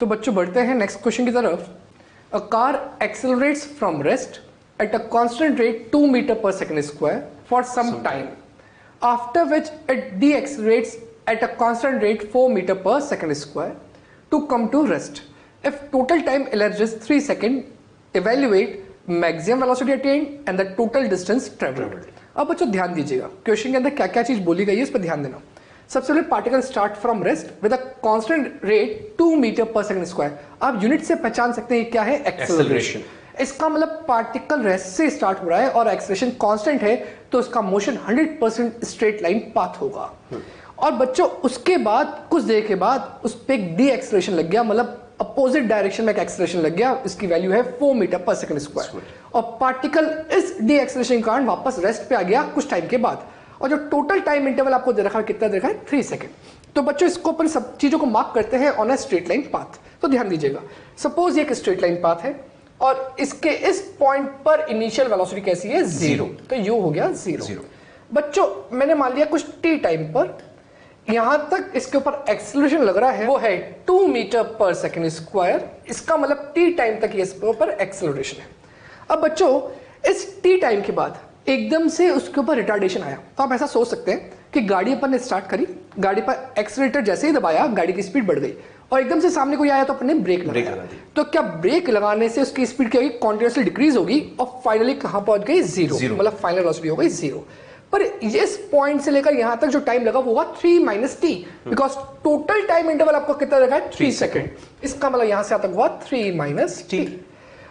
तो बच्चों बढ़ते हैं नेक्स्ट क्वेश्चन की तरफ। A car accelerates from rest at a constant rate 2 metre per second square for some time, after which it decelerates at a constant rate 4 metre per second square to come to rest. If total time elapsed is 3 seconds, evaluate maximum velocity attained and the total distance travelled. अब बच्चों ध्यान दीजिएगा question के अंदर क्या क्या चीज बोली गई है, इस पर ध्यान देना। सबसे पहले particle start from rest with a constant rate 2 metre per second square. आप यूनिट से पहचान सकते हैं क्या है, एक्सेलरेशन। इसका मतलब पार्टिकल रेस्ट से स्टार्ट हो रहा है और एक्सेलरेशन कांस्टेंट है, तो इसका मोशन 100% स्ट्रेट लाइन पाथ होगा। और बच्चों उसके बाद कुछ देर के बाद उस पर एक डी एक्सेलरेशन लग गया, मतलब अपोजिट डायरेक्शन में एक एक्सेलरेशन लग गया, इसकी वैल्यू है 4 मीटर पर सेकंड स्क्वायर। और पार्टिकल इस डी एक्सेलरेशन के कारण वापस रेस्ट पे आ गया कुछ टाइम के बाद। और जो टोटल टाइम इंटरवल आपको दे रखा है कितना दे रखा है, 3 सेकंड। तो बच्चों इसको अपन सब चीजों को मार्क करते हैं on a straight line path. तो ध्यान दीजिएगा, सपोज ये एक स्ट्रेट लाइन पाथ है और इसके इस पॉइंट पर इनिशियल वेलोसिटी कैसी है, 0। तो यू हो गया 0। बच्चों मैंने मान लिया कुछ टी टाइम पर यहां तक इसके ऊपर एक्सेलरेशन लग रहा है, वो है 2 मीटर पर सेकंड स्क्वायर। इसका मतलब टी टाइम तक इसके ऊपर एक्सेलरेशन है। अब बच्चों इस टी टाइम के बाद एकदम से उसके ऊपर रिटार्डेशन आया, तो आप ऐसा सोच सकते हैं कि गाड़ी अपन ने स्टार्ट करी, गाड़ी पर एक्सेलरेटर जैसे ही दबाया गाड़ी की स्पीड बढ़ गई और एकदम से सामने कोई आया तो अपन ने ब्रेक लगाया। तो क्या ब्रेक लगाने से उसकी स्पीड क्या होगी, कॉन्टिन्यूसली डिक्रीज होगी और फाइनली कहां पहुंच गई, 0। मतलब फाइनल वेलोसिटी हो गई 0। पर इस पॉइंट से लेकर यहां तक जो टाइम लगा वो हुआ 3 minus T, because total time interval आपको कितना लगा है, 3 सेकंड। इसका मतलब यहां से तक हुआ 3 माइनस टी।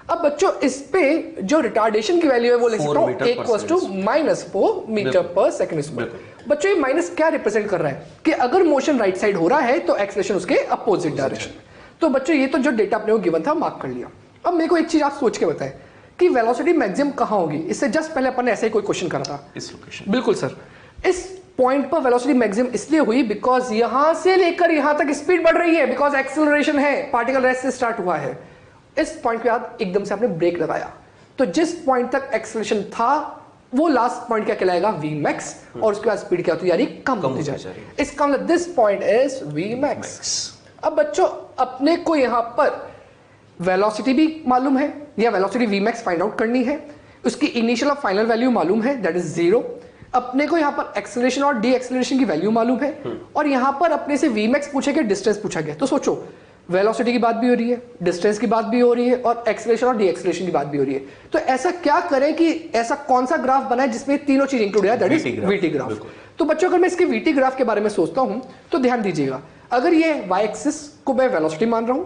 अब बच्चों इस पे जो रिटार्डेशन की वैल्यू है वो लिख सकता हूं equals to -4 metre per second square. बच्चों ये माइनस क्या रिप्रेजेंट कर रहा है कि अगर मोशन राइट साइड हो रहा है तो एक्सेलरेशन उसके अपोजिट डायरेक्शन। तो बच्चों ये तो जो डेटा अपने को गिवन था मार्क कर लिया। अब मेरे को एक चीज आप सोच के बताएं कि वेलोसिटी मैक्सिमम कहां होगी। इससे जस्ट पहले अपन ने ऐसे ही कोई क्वेश्चन करा था, इस लोकेशन। बिल्कुल सर, इस पॉइंट पर वेलोसिटी मैक्सिमम इसलिए हुई बिकॉज यहां से लेकर यहां तक स्पीड बढ़ रही है, बिकॉज एक्सेलरेशन है, पार्टिकल रेस्ट से स्टार्ट हुआ है। इस पॉइंट के बाद एकदम से आपने ब्रेक लगाया, तो जिस पॉइंट तक एक्सेलरेशन था वो लास्ट पॉइंट क्या कहलाएगा, वी मैक्स। और उसके बाद स्पीड क्या होती है, यानी कम होती जा रही है। इसका मतलब this point is V max. अब बच्चों अपने को यहां पर वेलोसिटी भी मालूम है या velocity V max find out करनी है, उसकी इनिशियल और फाइनल वैल्यू मालूम है, दैट इज 0। अपने को यहां पर एक्सेलरेशन और डी एक्सेलरेशन की वैल्यू मालूम है, और यहां पर अपने से वी मैक्स पूछे गया, डिस्टेंस पूछा गया। तो सोचो वेलोसिटी की बात भी हो रही है, डिस्टेंस की बात भी हो रही है और एक्सेलरेशन और डी एक्सेलरेशन की बात भी हो रही है। तो ऐसा क्या करें कि ऐसा कौन सा ग्राफ बनाए जिसमें तीनों चीज इंक्लूड है, दैट इज वीटी ग्राफ। तो बच्चों अगर मैं इसके वीटी ग्राफ के बारे में सोचता हूं तो ध्यान दीजिएगा, अगर ये वाई एक्सिस को मैं वेलोसिटी मान रहा हूं,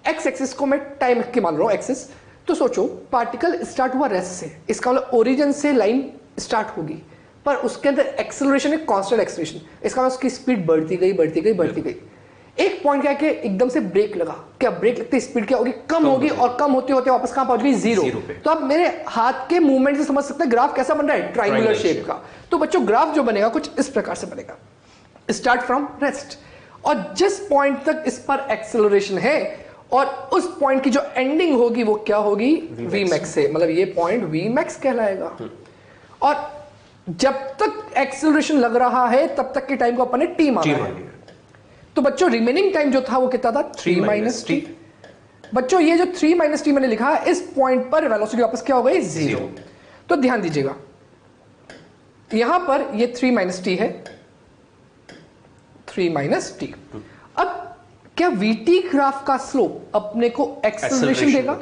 एक्स एक्सिस को मैं टाइम की मान रहा हूं एक्सिस, तो सोचो पार्टिकल स्टार्ट हुआ रेस्ट से, इसका मतलब ओरिजिन से लाइन स्टार्ट होगी, पर उसके अंदर एक्सेलरेशन है कांस्टेंट एक्सेलरेशन। इसका मतलब उसकी स्पीड बढ़ती गई बढ़ती गई बढ़ती गई। एक पॉइंट क्या कि एकदम से ब्रेक लगा, क्या ब्रेक लगते स्पीड क्या होगी, कम होगी, और कम होते होते वापस कहां पहुंच गई, 0 पे। तो आप मेरे हाथ के मूवमेंट से समझ सकते हैं ग्राफ कैसा बन रहा है, ट्रायंगुलर शेप का। तो बच्चों ग्राफ जो बनेगा कुछ इस प्रकार से बनेगा, स्टार्ट फ्रॉम रेस्ट, और जिस पॉइंट तक इस पर एक्सेलरेशन है और उस पॉइंट की जो एंडिंग होगी वो क्या होगी, वी मैक्स से, मतलब ये पॉइंट वी मैक्स कहलाएगा। और जब तक एक्सेलरेशन लग रहा है तब तक के टाइम को अपन ने टी माना है। तो बच्चों रिमेनिंग टाइम जो था वो कितना था, 3 माइनस टी। बच्चों ये जो 3 माइनस टी मैंने लिखा है, इस पॉइंट पर वेलोसिटी वापस क्या हो गई, 0। तो ध्यान दीजिएगा यहां पर ये 3 माइनस टी है, 3 माइनस टी। अब क्या वीटी ग्राफ का स्लोप अपने को एक्सेलरेशन देगा,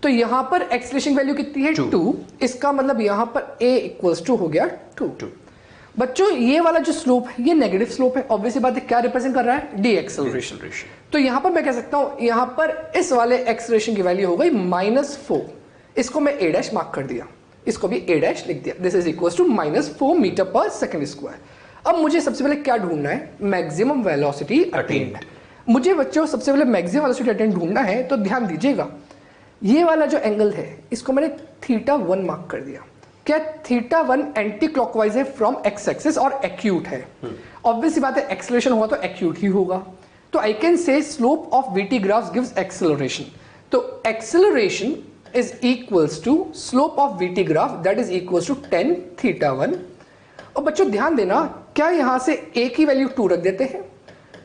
तो यहां पर एक्सेलरेशन वैल्यू कितनी है, 2। इसका मतलब यहां पर a इक्वल्स टू हो गया 2। बच्चों ये वाला जो स्लोप है ये नेगेटिव स्लोप है, ऑब्वियसली बात है, क्या रिप्रेजेंट कर रहा है, डी एक्सेलरेशन। तो यहां पर मैं कह सकता हूं यहां पर इस वाले एक्सेलरेशन की वैल्यू हो गई -4। इसको मैं a डैश मार्क कर दिया, इसको भी a डैश लिख दिया, this is equals to -4 metre per second square. अब मुझे सबसे पहले क्या ढूंढना है, मैक्सिमम वेलोसिटी अटेन्ड। मुझे बच्चों सबसे पहले मैक्सिमम वेलोसिटी अटेन्ड ढूंढना है। तो ध्यान दीजिएगा ये वाला जो एंगल है इसको मैंने θ1 मार्क कर दिया। क्या θ1 एंटी क्लॉकवाइज है फ्रॉम एक्स एक्सिस और एक्यूट है, ऑब्वियसली बात है एक्सेलरेशन हुआ तो एक्यूट ही होगा। तो I can say slope of V T graph gives acceleration, तो acceleration is equals to slope of V T graph that is equals to 10 θ1। और बच्चों ध्यान देना, क्या यहां से a की वैल्यू 2 रख देते हैं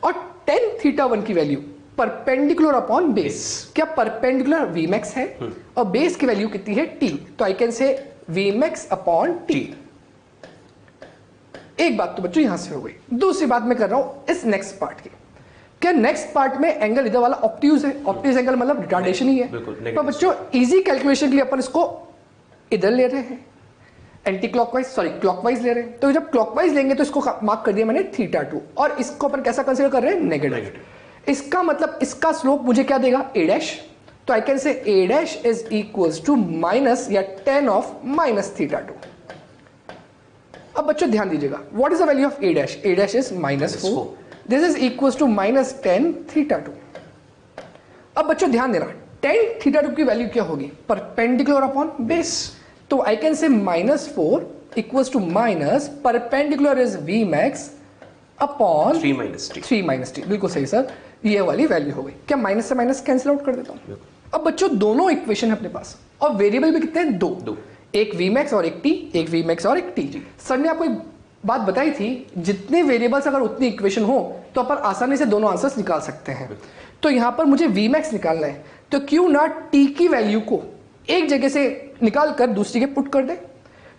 और 10 θ1 की वैल्यू परपेंडिकुलर अपॉन बेस। क्या परपेंडिकुलर Vmax है और बेस की वैल्यू कितनी है t, तो आई कैन से Vmax अपॉन t। एक बात तो बच्चों यहां से हो गई। दूसरी बात मैं कर रहा हूं इस नेक्स्ट पार्ट की। क्या नेक्स्ट पार्ट में एंगल इधर वाला ऑब्ट्यूज है? ऑब्ट्यूज एंगल मतलब रिटार्डेशन ही है। तो बच्चों इजी कैलकुलेशन के लिए अपन इसको इधर ले रहे हैं, एंटी क्लॉकवाइज, सॉरी क्लॉकवाइज ले रहे हैं। तो जब क्लॉकवाइज लेंगे तो इसको मार्क कर दिया मैंने θ2 और इसको अपन कैसा कंसीडर कर रहे हैं? नेगेटिव। इसका मतलब इसका स्लोप मुझे क्या देगा? a dash. तो I can say a dash is equals to minus या 10 ऑफ माइनस θ2। अब बच्चों ध्यान दीजिएगा, what is the value of a dash? a dash is -4, this is equals to -10 θ2। अब बच्चों ध्यान देना, 10 θ2 की वैल्यू क्या होगी? Perpendicular upon base. तो I can say -4 equals to minus perpendicular is Vmax upon 3 minus T. बिल्कुल सही सर, ये वाली वैल्यू हो गई। क्या माइनस से माइनस कैंसिल आउट कर देता हूं? अब बच्चों दोनों इक्वेशन है अपने पास और वेरिएबल भी कितने हैं? दो, एक Vmax और एक t, एक Vmax और एक t। सर ने आपको एक बात बताई थी, जितने वेरिएबल्स अगर उतनी इक्वेशन हो तो अपन आसानी से दोनों आंसर्स निकाल सकते हैं। तो यहां पर मुझे Vmax निकालना है, तो क्यों ना t की वैल्यू को एक जगह से निकाल कर दूसरी जगह पुट कर दे।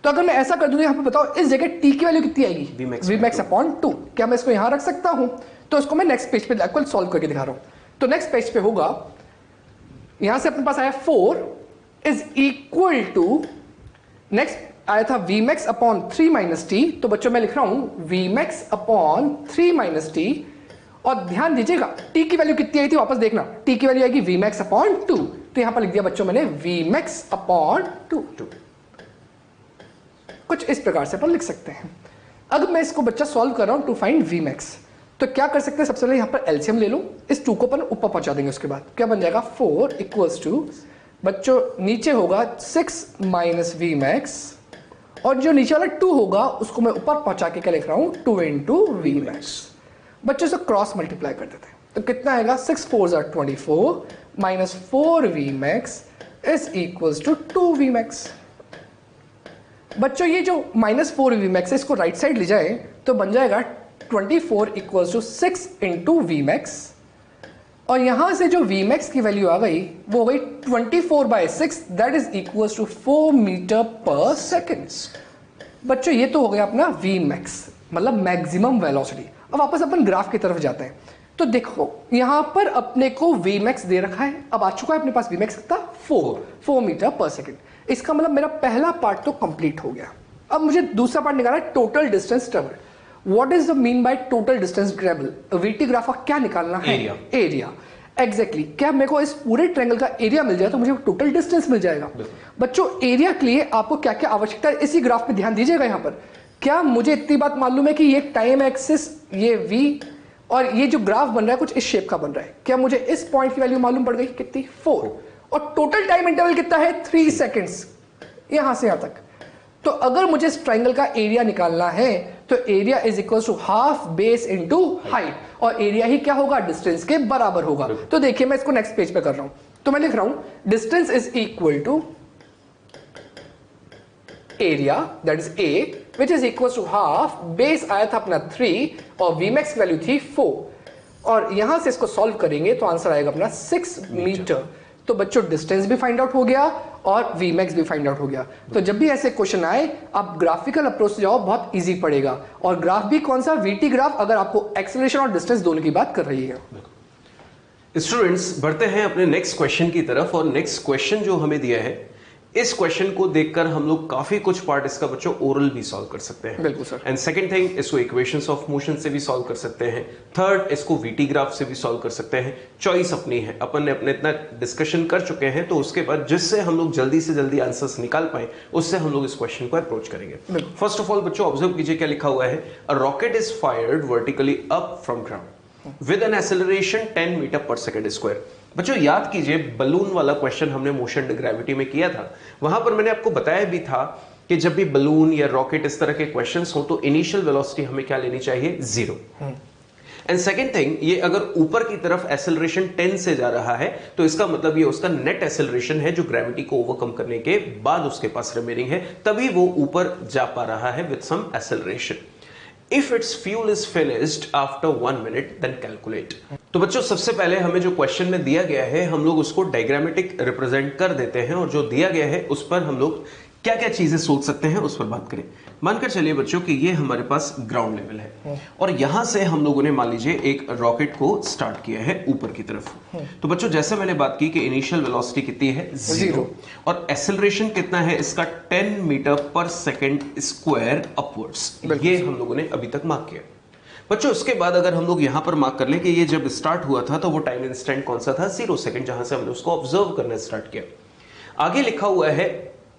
तो अगर मैं ऐसा कर दूं तो यहां पर बताओ इस जगह t की वैल्यू कितनी आएगी? Vmax upon 2। क्या मैं इसको यहां रख सकता हूं? तो इसको मैं नेक्स्ट पेज पे एक्चुअल सॉल्व करके दिखा रहा हूं। तो नेक्स्ट पेज पे होगा, यहां से अपने पास आया 4 इज इक्वल टू, नेक्स्ट आया था Vmax अपॉन 3 माइनस टी। तो बच्चों मैं लिख रहा हूं Vmax अपॉन 3 माइनस टी, और ध्यान दीजिएगा t की वैल्यू कितनी आई थी वापस देखना, t की वैल्यू आएगी Vmax अपॉन 2। तो यहां पर लिख दिया बच्चों मैंने Vmax अपॉन 2। कुछ इस प्रकार से अपन लिख सकते हैं। अब मैं इसको बच्चा सॉल्व कर रहा हूं टू फाइंड Vmax। तो क्या कर सकते हैं, सबसे पहले यहां पर एलसीएम ले लो, इस 2 को अपन ऊपर पहुंचा देंगे। उसके बाद क्या बन जाएगा? 4 इक्वल्स टू बच्चों नीचे होगा 6 माइनस Vmax, और जो नीचे वाला 2 होगा उसको मैं ऊपर पहुंचा के क्या लिख रहा हूं? 2 इंटू Vmax। बच्चों से क्रॉस मल्टीप्लाई कर देते हैं तो कितना आएगा? 6 4 are 24 minus 4 Vmax is equals to 2 Vmax। बच्चों ये जो -4 Vmax है इसको राइट साइड ले जाए तो बन जाएगा 24 इक्वल्स टू 6 इंटू Vmax, और यहां से जो Vmax की वैल्यू आ गई वो हो गई 24/6, that is equals to 4 metre per second. बच्चों ये तो हो गया अपना Vmax, मतलब मैक्सिमम वेलोसिटी। अब वापस अपन ग्राफ की तरफ जाते हैं तो देखो यहां पर अपने को Vmax दे रखा है, अब आ चुका है अपने पास Vmax कितना? 4 मीटर पर सेकेंड। इसका मतलब मेरा पहला पार्ट तो कंप्लीट हो गया। अब मुझे दूसरा पार्ट निकालना है, total distance travel. What is the mean by total distance travel? VT graph का क्या निकालना है? एरिया। एग्जैक्टली, क्या मेरे को इस पूरे ट्रायंगल का एरिया मिल जाए तो मुझे टोटल डिस्टेंस मिल जाएगा। बच्चों एरिया के लिए आपको क्या क्या आवश्यकता है इसी ग्राफ पे ध्यान दीजिएगा। यहां पर क्या मुझे इतनी बात मालूम है कि ये टाइम एक्सिस, ये v, और ये जो ग्राफ बन रहा है कुछ इस शेप का बन रहा है। क्या मुझे इस पॉइंट की वैल्यू मालूम पड़ गई? कितनी? 4, और टोटल टाइम इंटरवल कितना है? 3 सेकेंड्स, यहां से यहां तक। तो अगर मुझे इस ट्राइंगल का एरिया निकालना है तो area is equal to half base into height, और एरिया ही क्या होगा? डिस्टेंस के बराबर होगा। तो देखिए मैं इसको नेक्स्ट पेज पे कर रहा हूं, तो मैं लिख रहा हूं distance is equal to area that is a which is equals to half base आया था अपना 3 और Vmax की वैल्यू थी 4, और यहां से इसको सॉल्व करेंगे तो आंसर आएगा अपना 6 मीटर। तो बच्चों डिस्टेंस भी फाइंड आउट हो गया और Vmax भी फाइंड आउट हो गया। तो जब भी ऐसे क्वेश्चन आए आप ग्राफिकल अप्रोच से जाओ, बहुत इजी पड़ेगा। और ग्राफ भी कौन सा? वीटी ग्राफ, अगर आपको एक्सेलरेशन और डिस्टेंस दोनों की बात कर रही है। स्टूडेंट्स बढ़ते हैं अपने नेक्स्ट क्वेश्चन की तरफ, और नेक्स्ट क्वेश्चन जो हमें दिया है इस क्वेश्चन को देखकर हम लोग काफी कुछ पार्ट इसका बच्चों ओरल भी सॉल्व कर सकते हैं। बिल्कुल सर। एंड सेकंड थिंग, इसको इक्वेशंस ऑफ मोशन से भी सॉल्व कर सकते हैं। थर्ड, इसको वीटी ग्राफ से भी सॉल्व कर सकते हैं। चॉइस अपनी है, अपन ने अपने इतना डिस्कशन कर चुके हैं, तो उसके बाद जिससे हम लोग जल्दी से जल्दी आंसर्स निकाल पाए उससे हम लोग इस क्वेश्चन को अप्रोच करेंगे। फर्स्ट ऑफ ऑल बच्चों ऑब्जर्व कीजिए क्या लिखा हुआ है। A rocket is fired vertically up from ground with an acceleration 10 metre per second square. बच्चों याद कीजिए बलून वाला क्वेश्चन हमने मोशन एंड ग्रेविटी में किया था, वहां पर मैंने आपको बताया भी था कि जब भी बलून या रॉकेट इस तरह के क्वेश्चंस हो तो इनिशियल वेलोसिटी हमें क्या लेनी चाहिए? 0। एंड सेकेंड थिंग, ये अगर ऊपर की तरफ एक्सेलरेशन 10 से जा रहा है तो इसका मतलब ये उसका नेट एक्सेलरेशन है जो ग्रेविटी को ओवरकम करने के बाद उसके पास रिमेनिंग है, तभी वो ऊपर जा पा रहा है with some acceleration. If its fuel is finished after 1 minute then calculate. तो बच्चों सबसे पहले हमें जो क्वेश्चन में दिया गया है हम लोग उसको डायग्रामेटिक रिप्रेजेंट कर देते हैं, और जो दिया गया है उस पर हम लोग क्या क्या चीजें सोच सकते हैं उस पर बात करें। मानकर चलिए बच्चों कि ये हमारे पास ग्राउंड लेवल है और यहां से हम लोगों ने मान लीजिए एक रॉकेट को स्टार्ट किया है ऊपर की तरफ। तो बच्चों जैसे मैंने बात की कि इनिशियल वेलोसिटी कितनी है 0 और एक्सेलरेशन कितना है इसका 10 metre per second square upwards, ये हम लोगों ने अभी तक मार्क किया। बच्चों उसके बाद अगर हम लोग यहां पर मार्क कर लें कि ये जब स्टार्ट हुआ था तो वो टाइम इंस्टेंट कौन सा था 0 सेकंड, जहां से हमने उसको ऑब्जर्व करना स्टार्ट किया। आगे लिखा हुआ है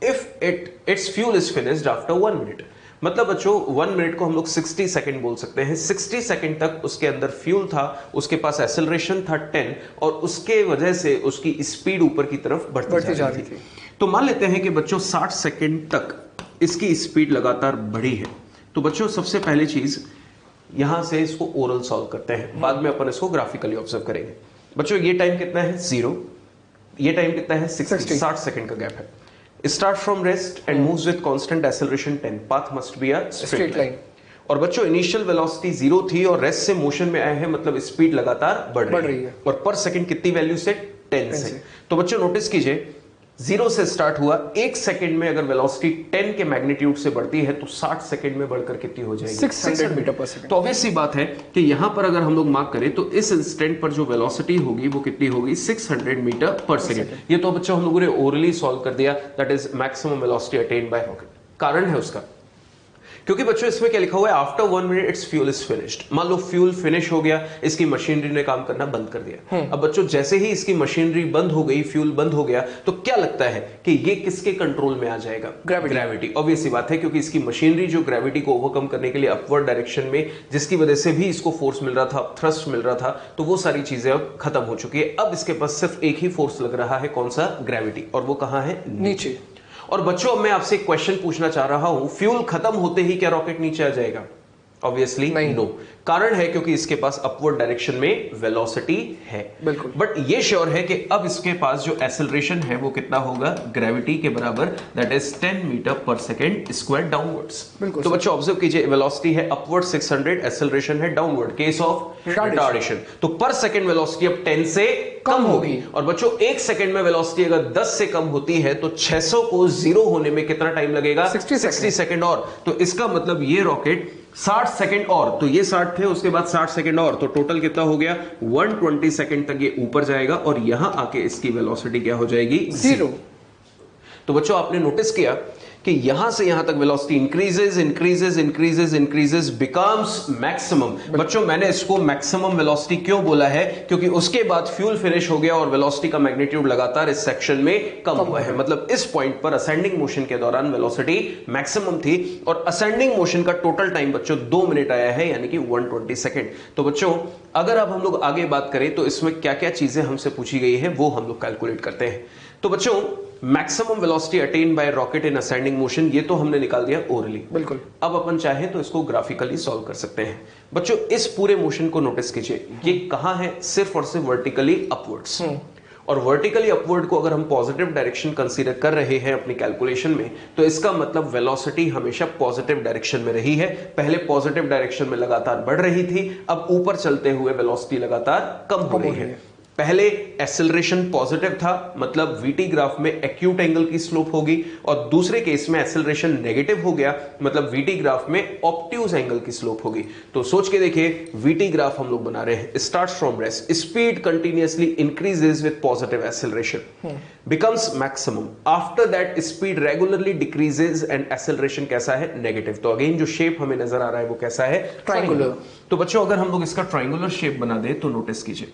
if its fuel is finished after 1 minute, मतलब बच्चों 1 मिनट को हम लोग 60 सेकंड बोल सकते हैं। 60 सेकंड तक उसके अंदर फ्यूल था, उसके पास एक्सेलरेशन था 10 और उसके वजह से उसकी स्पीड ऊपर की तरफ बढ़ती जा रही थी। तो मान लेते हैं कि बच्चों 60 सेकंड तक इसकी स्पीड लगातार बढ़ी है। तो बच्चों सबसे पहली चीज यहां से इसको ओरल सॉल्व करते हैं, बाद में अपन इसको ग्राफिकली ऑब्जर्व करेंगे। बच्चों ये टाइम कितना है 0, ये टाइम कितना है 60 सेकंड का गैप है। Start from rest and moves with constant acceleration 10, path must be a straight line. और बच्चों इनिशियल वेलोसिटी 0 थी और रेस्ट से मोशन में आए हैं, मतलब स्पीड लगातार बढ़ रही है और पर सेकंड कितनी वैल्यू से 10 से। तो बच्चों नोटिस कीजिए 0 से स्टार्ट हुआ, 1 सेकंड में अगर वेलोसिटी 10 के मैग्नीट्यूड से बढ़ती है तो 60 सेकंड में बढ़कर कितनी हो जाएगी 600 मीटर पर सेकंड। तो ऑब्वियस सी बात है कि यहां पर अगर हम लोग मार्क करें तो इस इंस्टेंट पर जो वेलोसिटी होगी वो कितनी होगी 600 मीटर पर सेकंड। ये तो बच्चों हम लोगों ने ओरली सॉल्व कर दिया, that is maximum velocity attend bye rocket. कारण है उसका क्योंकि बच्चों इसमें क्या लिखा हुआ है after 1 minute it's fuel is finished. मान लो फ्यूल फिनिश हो गया, इसकी मशीनरी ने काम करना बंद कर दिया। अब बच्चों जैसे ही इसकी मशीनरी बंद हो गई, फ्यूल बंद हो गया, तो क्या लगता है कि ये किसके कंट्रोल में आ जाएगा ग्रेविटी। ऑब्वियस सी बात है क्योंकि इसकी मशीनरी जो ग्रेविटी को ओवरकम करने के लिए अपवर्ड डायरेक्शन में जिसकी वजह से भी इसको फोर्स मिल रहा था, थ्रस्ट मिल रहा था, तो वो सारी चीजें अब खत्म हो चुकी है। अब इसके पास सिर्फ एक ही फोर्स लग रहा है, कौन सा ग्रेविटी, और वो कहां है नीचे। और बच्चों मैं आपसे एक क्वेश्चन पूछना चाह रहा हूं, फ्यूल खत्म होते ही क्या रॉकेट नीचे आ जाएगा? Obviously no. कारण है क्योंकि इसके पास अपवर्ड डायरेक्शन में वेलोसिटी है। बिल्कुल। बट ये श्योर है कि अब इसके पास जो एक्सेलरेशन है वो कितना होगा ग्रेविटी के बराबर, that is 10 metre per second square downwards. तो बच्चों ऑब्जर्व कीजिए वेलोसिटी है अपवर्ड 600, एक्सेलरेशन है डाउनवर्ड, केस ऑफ रिटार्डेशन। तो पर सेकेंड वेलोसिटी अब 10 से कम होगी। और बच्चों 1 सेकेंड में वेलोसिटी अगर 10 से कम होती है तो 600 को 0 होने में कितना टाइम लगेगा 60 सेकेंड और। तो इसका मतलब ये रॉकेट 60 सेकंड और, तो ये 60 थे, उसके बाद 60 सेकंड और, तो टोटल कितना हो गया 120 सेकंड तक ये ऊपर जाएगा और यहां आके इसकी वेलोसिटी क्या हो जाएगी 0। तो बच्चों आपने नोटिस किया कि यहां से यहां तक velocity increases increases increases increases becomes maximum. बच्चों मैंने इसको मैक्सिमम वेलोसिटी क्यों बोला है? क्योंकि उसके बाद फ्यूल फिनिश हो गया और वेलोसिटी का मैग्नीट्यूड लगातार इस सेक्शन में कम हुआ है। मतलब इस पॉइंट पर असेंडिंग मोशन के दौरान वेलोसिटी मैक्सिमम थी और असेंडिंग मोशन का टोटल टाइम बच्चों 2 मिनट आया है, यानी कि 120 सेकेंड। तो बच्चों अगर अब हम लोग आगे बात करें तो इसमें क्या क्या चीजें हमसे पूछी गई है वो हम लोग कैलकुलेट करते हैं। तो बच्चों maximum velocity attain bye rocket in ascending motion, ये तो हमने निकाल दिया ओरली। बिल्कुल। अब अपन चाहे तो इसको ग्राफिकली सॉल्व कर सकते हैं। बच्चों इस पूरे मोशन को नोटिस कीजिए, ये कहां है? सिर्फ और सिर्फ वर्टिकली अपवर्ड्स। और वर्टिकली अपवर्ड को अगर हम पॉजिटिव डायरेक्शन कंसीडर कर रहे हैं अपनी कैलकुलेशन में, तो इसका मतलब वेलोसिटी हमेशा पॉजिटिव डायरेक्शन में रही है। पहले पॉजिटिव डायरेक्शन में लगातार बढ़ रही थी, अब ऊपर चलते हुए वेलोसिटी लगातार कम हो रही है। पहले एक्सेलरेशन पॉजिटिव था, मतलब वीटी ग्राफ में एक्यूट एंगल की स्लोप होगी, और दूसरे केस में एक्सेलरेशन नेगेटिव हो गया, मतलब वीटी ग्राफ में ऑब्ट्यूज एंगल की स्लोप होगी। तो सोच के देखिए वीटी ग्राफ हम लोग बना रहे हैं, starts from rest, speed continuously increases with positive acceleration, becomes maximum, after that speed regularly decreases and acceleration कैसा है नेगेटिव। तो अगेन जो शेप हमें नजर आ रहा है वो कैसा है ट्रायंगुलर। तो बच्चों अगर हम लोग इसका ट्रायंगुलर शेप बना दे तो नोटिस कीजिए,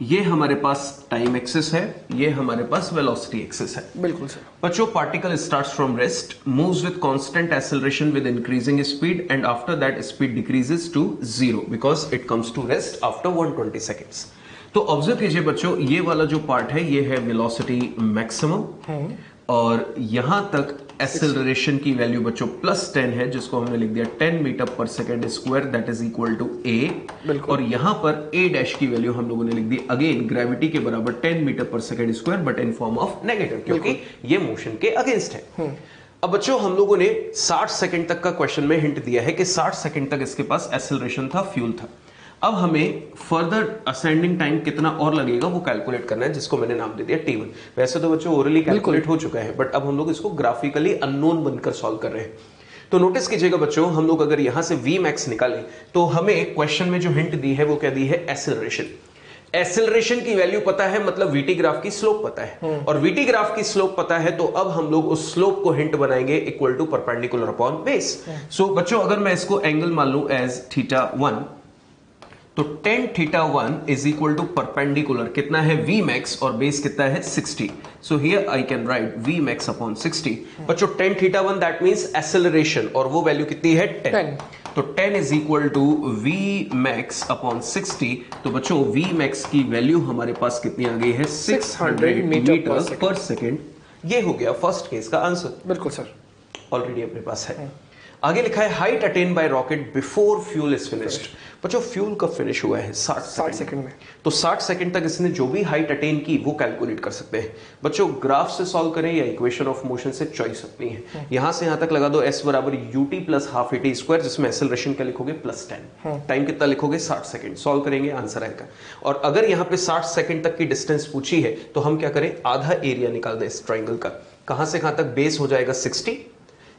ये हमारे पास टाइम एक्सिस है, ये हमारे पास वेलोसिटी एक्सिस है। बिल्कुल सर। बच्चों particle starts from rest, moves with constant acceleration with increasing speed and after that speed decreases to 0 because it comes to rest after 120 seconds. तो ऑब्जर्व कीजिए बच्चों, ये वाला जो पार्ट है ये है वेलोसिटी मैक्सिमम, और यहां तक एक्सेलरेशन की वैल्यू बच्चों +10 है, जिसको हमने लिख दिया 10 metre per second square, that is equal to a। और यहां पर a डैश की वैल्यू हम लोगों ने लिख दी अगेन ग्रेविटी के बराबर 10 metre per second square, but in form of negative, क्योंकि ये मोशन के अगेंस्ट है। अब बच्चों हम लोगों ने 60 सेकंड तक का क्वेश्चन में हिंट दिया है कि 60 सेकंड तक इसके पास एक्सेलरेशन था, फ्यूल था। अब हमें फर्दर असेंडिंग टाइम कितना और लगेगा वो कैलकुलेट करना है, जिसको मैंने नाम दे दिया T1। वैसे तो बच्चों ओरली कैलकुलेट हो चुका है, बट अब हम लोग इसको ग्राफिकली अननोन बनकर सॉल्व कर रहे हैं। तो नोटिस कीजिएगा बच्चों, हम लोग अगर यहां से Vmax निकालें तो हमें क्वेश्चन में जो हिंट दी है वो क्या दी है, एक्सेलरेशन। एक्सेलरेशन की वैल्यू पता है, मतलब वीटी ग्राफ की स्लोप पता है, और वीटी ग्राफ की स्लोप पता है, तो अब हम लोग उस स्लोप को हिंट बनाएंगे equal to perpendicular upon base. So बच्चों अगर मैं इसको एंगल मान लूं एज θ1, तो tan θ1 is equal to perpendicular कितना है Vmax और बेस कितना है 60। So here I can write Vmax upon 60। बच्चों tan θ1 दैट मींस एक्सेलरेशन, और वो वैल्यू कितनी है 10। तो 10 is equal to Vmax upon 60। तो बच्चों Vmax की वैल्यू हमारे पास कितनी आ गई है, 600 मीटर पर सेकेंड। ये हो गया फर्स्ट केस का आंसर। बिल्कुल सर, ऑलरेडी अपने पास है। आगे लिखा है height attain bye rocket before fuel is finished. बच्चों फ्यूल कब फिनिश हुआ है, 60 सेकंड में। तो 60 सेकंड तक इसने जो भी हाइट अटेन की वो कैलकुलेट कर सकते हैं। बच्चों ग्राफ से सॉल्व करें या इक्वेशन ऑफ मोशन से, चॉइस अपनी है। यहां से यहां तक लगा दो s बराबर ut plus half at square, जिसमें एक्सेलरेशन का लिखोगे +10। टाइम कितना लिखोगे, 60 सेकंड। सॉल्व करेंगे आंसर आएगा। और अगर यहां पे 60 सेकंड तक की डिस्टेंस पूछी है तो हम क्या करें, आधा एरिया निकाल दें इस ट्राइंगल का। कहां से कहां तक, बेस हो जाएगा 60,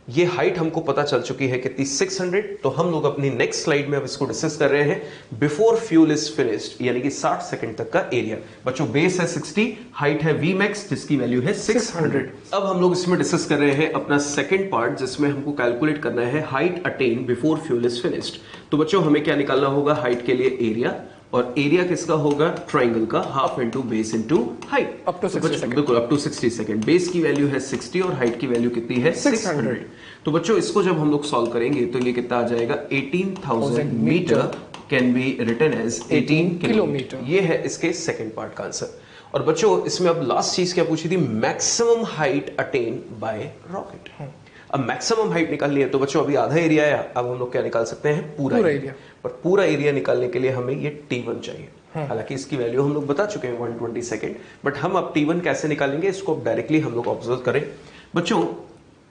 ये हाइट हमको पता चल चुकी है कितनी, 600। तो हम लोग अपनी नेक्स्ट स्लाइड में अब इसको डिस्कस कर रहे हैं बिफोर फ्यूल इज फिनिश्ड, यानी कि 60 सेकंड तक का एरिया। बच्चों बेस है 60, हाइट है Vmax जिसकी वैल्यू है 600। अब हम लोग इसमें डिस्कस कर रहे हैं अपना सेकंड पार्ट, जिसमें हमको कैलकुलेट करना है height attain before fuel is finished. तो बच्चों हमें क्या निकालना होगा, हाइट के लिए एरिया, और एरिया किसका होगा, ट्राइंगल का, half into base into height, up to 60 second. बिल्कुल अप टू 60 सेकंड। बेस की वैल्यू है 60 और हाइट की वैल्यू कितनी है 600। तो बच्चों इसको जब हम लोग सॉल्व करेंगे तो ये कितना आ जाएगा, 18,000 metre can be written as 18 kilometre. ये है इसके सेकंड पार्ट का आंसर। और बच्चों इसमें अब लास्ट चीज क्या पूछी थी, maximum height attain bye rocket. अब मैक्सिमम हाइट निकालनी है तो बच्चों अभी आधा एरिया आया, अब हम लोग क्या निकाल सकते हैं, पूरा एरिया। पर पूरा एरिया निकालने के लिए हमें ये T1 चाहिए। हालांकि इसकी वैल्यू हम लोग बता चुके हैं 120 सेकेंड, बट हम अब T1 कैसे निकालेंगे इसको डायरेक्टली हम लोग ऑब्जर्व करें। बच्चों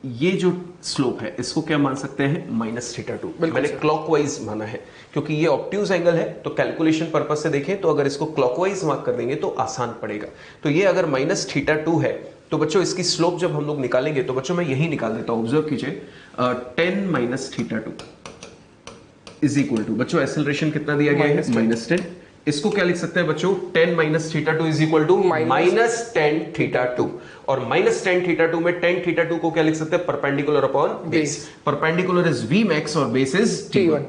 ये जो स्लोप है इसको क्या मान सकते हैं, -θ2। मैंने क्लॉकवाइज माना है क्योंकि ये ऑब्ट्यूज एंगल है, तो कैलकुलेशन पर्पस से देखें तो अगर इसको क्लॉकवाइज मार्क कर देंगे तो आसान पड़ेगा। तो ये अगर -θ2 है तो बच्चों इसकी स्लोप जब हम लोग निकालेंगे तो बच्चों मैं यही निकाल देता हूं, ऑब्जर्व कीजिए, 10 - θ2 इज इक्वल टू, बच्चों एक्सेलरेशन कितना दिया गया है, -10। इसको क्या लिख सकते हैं बच्चों, 10 - θ2 इज इक्वल टू -10 θ2। और -10 θ2 में 10 θ2 को क्या लिख सकते हैं, perpendicular upon base. Perpendicular is Vmax और base is T1।